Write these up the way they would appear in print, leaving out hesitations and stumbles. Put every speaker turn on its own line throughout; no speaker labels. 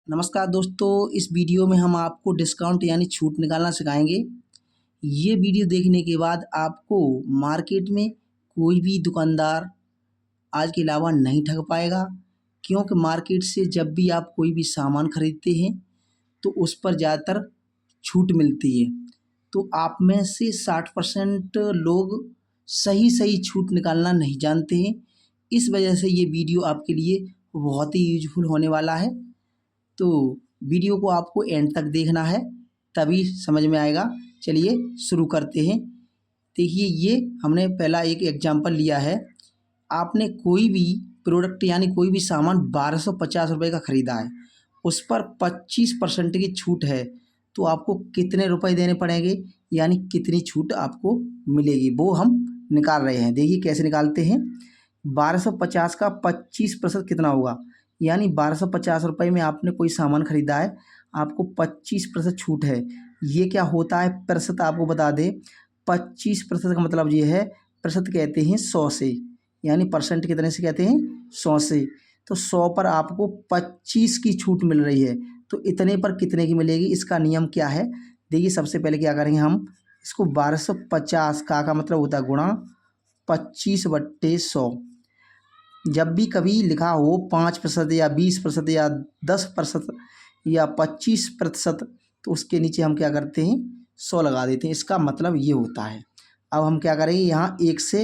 नमस्कार दोस्तों, इस वीडियो में हम आपको डिस्काउंट यानी छूट निकालना सिखाएंगे। ये वीडियो देखने के बाद आपको मार्केट में कोई भी दुकानदार आज के अलावा नहीं ठग पाएगा, क्योंकि मार्केट से जब भी आप कोई भी सामान खरीदते हैं तो उस पर ज़्यादातर छूट मिलती है। तो आप में से 60% लोग सही छूट निकालना नहीं जानते हैं। इस वजह से ये वीडियो आपके लिए बहुत ही यूजफुल होने वाला है। तो वीडियो को आपको एंड तक देखना है, तभी समझ में आएगा। चलिए शुरू करते हैं। देखिए, ये हमने पहला एक एग्जांपल लिया है। आपने कोई भी प्रोडक्ट यानी कोई भी सामान 1250 रुपये का ख़रीदा है, उस पर 25% की छूट है, तो आपको कितने रुपए देने पड़ेंगे यानी कितनी छूट आपको मिलेगी, वो हम निकाल रहे हैं। देखिए कैसे निकालते हैं। 1250 का 25% कितना होगा, यानी 1250 रुपये में आपने कोई सामान ख़रीदा है, आपको 25% छूट है। ये क्या होता है प्रतिशत, आपको बता दें। 25% का मतलब ये है, प्रतिशत कहते हैं 100 से, यानी परसेंट कितने से कहते हैं 100 से। तो 100 पर आपको 25 की छूट मिल रही है, तो इतने पर कितने की मिलेगी, इसका नियम क्या है। देखिए सबसे पहले क्या करेंगे हम, इसको 1250 का मतलब होता है गुणा 25/100। जब भी कभी लिखा हो 5% या 20% या 10% या 25%, तो उसके नीचे हम क्या करते हैं 100 लगा देते हैं। इसका मतलब ये होता है। अब हम क्या करेंगे, यहाँ एक से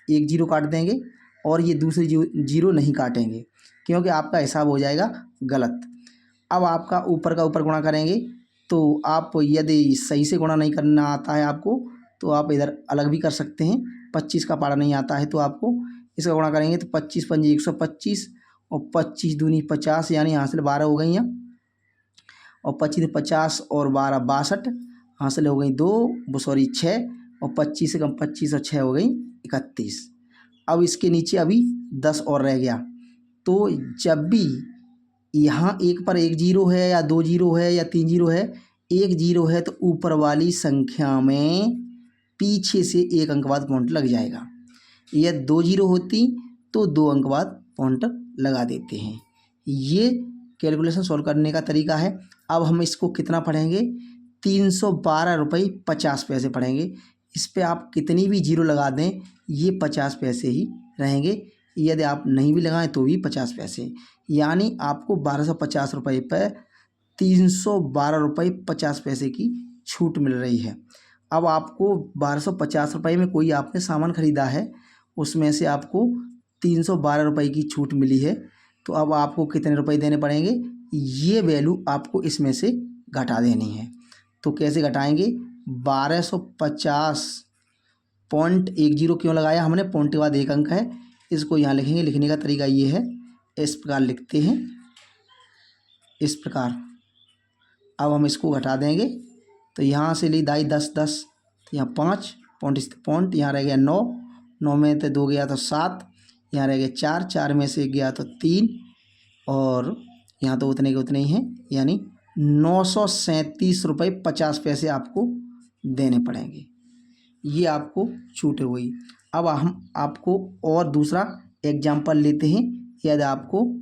एक जीरो काट देंगे और ये दूसरी जीरो नहीं काटेंगे, क्योंकि आपका हिसाब हो जाएगा गलत। अब आपका ऊपर का ऊपर गुणा करेंगे, तो आप यदि सही से गुणा नहीं करना आता है आपको, तो आप इधर अलग भी कर सकते हैं। 25 का पारा नहीं आता है तो आपको इसका गुणा करेंगे, तो 25 पंजे 125 और 25 दूनी 50, यानी हासिल 12 हो गई हैं। और 25 50 और 12 62, हासिल हो गई 2, वो सॉरी 6, और 25 से कम 25 और 6 हो गई 31। अब इसके नीचे अभी 10 और रह गया। तो जब भी यहाँ एक पर एक जीरो है या दो जीरो है या तीन जीरो है, एक जीरो है, तो ऊपर वाली संख्या में पीछे से एक अंक बाद पॉइंट लग जाएगा। यह दो जीरो होती तो 2 अंक बाद पॉइंट लगा देते हैं। ये कैलकुलेशन सॉल्व करने का तरीका है। अब हम इसको कितना पढ़ेंगे, 312 रुपये 50 पैसे पढ़ेंगे। इस पे आप कितनी भी जीरो लगा दें, ये 50 पैसे ही रहेंगे। यदि आप नहीं भी लगाएं तो भी 50 पैसे, यानी आपको 1250 रुपये पर 312 रुपये 50 पैसे की छूट मिल रही है। अब आपको 1250 रुपये में कोई आपने सामान ख़रीदा है, उसमें से आपको 312 रुपये की छूट मिली है, तो अब आपको कितने रुपए देने पड़ेंगे, ये वैल्यू आपको इसमें से घटा देनी है। तो कैसे घटाएंगे, 1250.10 क्यों लगाया हमने, पॉइंट के बाद एक अंक है, इसको यहाँ लिखेंगे। लिखने का तरीका ये है, इस प्रकार लिखते हैं, इस प्रकार। अब हम इसको घटा देंगे, तो यहाँ से ली दाई 10 10, तो यहाँ 5 पॉइंट, यहाँ रह गया 9, 9 में तो 2 गया तो 7, यहाँ रह गया 4, 4 में से 1 गया तो 3, और यहाँ तो उतने के उतने ही हैं, यानी 937 रुपये 50 पैसे आपको देने पड़ेंगे। ये आपको छूट हुई। अब हम आपको और दूसरा एग्जाम्पल लेते हैं, यदि आपको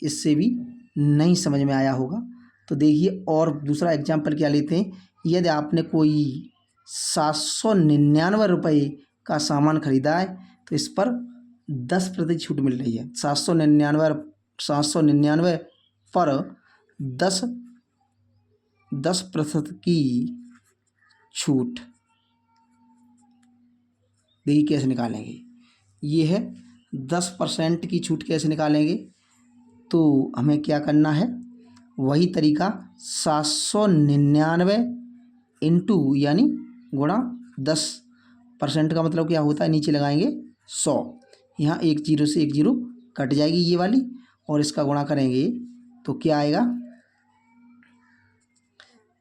इससे भी नहीं समझ में आया होगा तो देखिए। और दूसरा एग्जाम्पल क्या लेते हैं, यदि आपने कोई 799 रुपये का सामान खरीदा है, तो इस पर 10% छूट मिल रही है। 799 पर 10% की छूट। देखिए कैसे निकालेंगे, ये है 10% की छूट कैसे निकालेंगे। तो हमें क्या करना है, वही तरीका, 799 इंटू यानी गुणा 10%। का मतलब क्या होता है, नीचे लगाएंगे 100, यहाँ एक जीरो से एक जीरो कट जाएगी ये वाली, और इसका गुणा करेंगे तो क्या आएगा,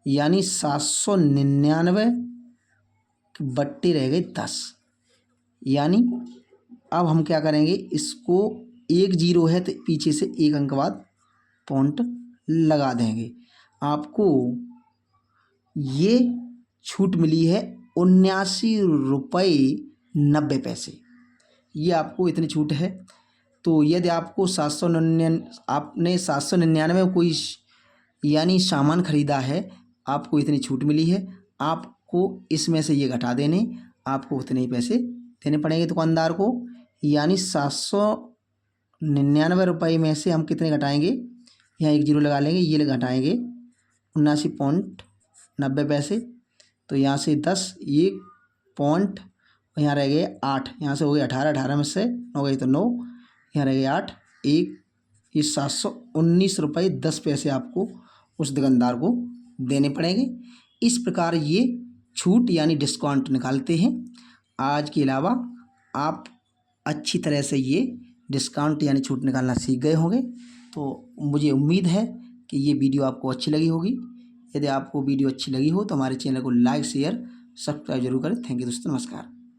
यानी 799 बट्टे रह गए 10। यानी अब हम क्या करेंगे, इसको एक जीरो है तो पीछे से एक अंक बाद पॉइंट लगा देंगे। आपको ये छूट मिली है 79.90 रुपये। ये आपको इतनी छूट है। तो यदि आपको 799 आपने 799 में कोई यानी सामान खरीदा है, आपको इतनी छूट मिली है, आपको इसमें से ये घटा देने, आपको उतने ही पैसे देने पड़ेंगे दुकानदार को। यानी 799 में से हम कितने घटाएंगे, यहाँ एक जीरो लगा लेंगे, ये घटाएंगे 79.90। तो यहाँ से 10, ये पॉइंट, यहाँ रह गए 8, यहाँ से हो गए 18, 18 में से 9 गई तो 9, यहाँ रह गए 8, एक, ये 719.10 आपको उस दुकानदार को देने पड़ेंगे। इस प्रकार ये छूट यानी डिस्काउंट निकालते हैं। आज के अलावा आप अच्छी तरह से ये डिस्काउंट यानी छूट निकालना सीख गए होंगे। तो मुझे उम्मीद है कि ये वीडियो आपको अच्छी लगी होगी। यदि आपको वीडियो अच्छी लगी हो तो हमारे चैनल को लाइक, शेयर, सब्सक्राइब जरूर करें। थैंक यू दोस्तों, नमस्कार।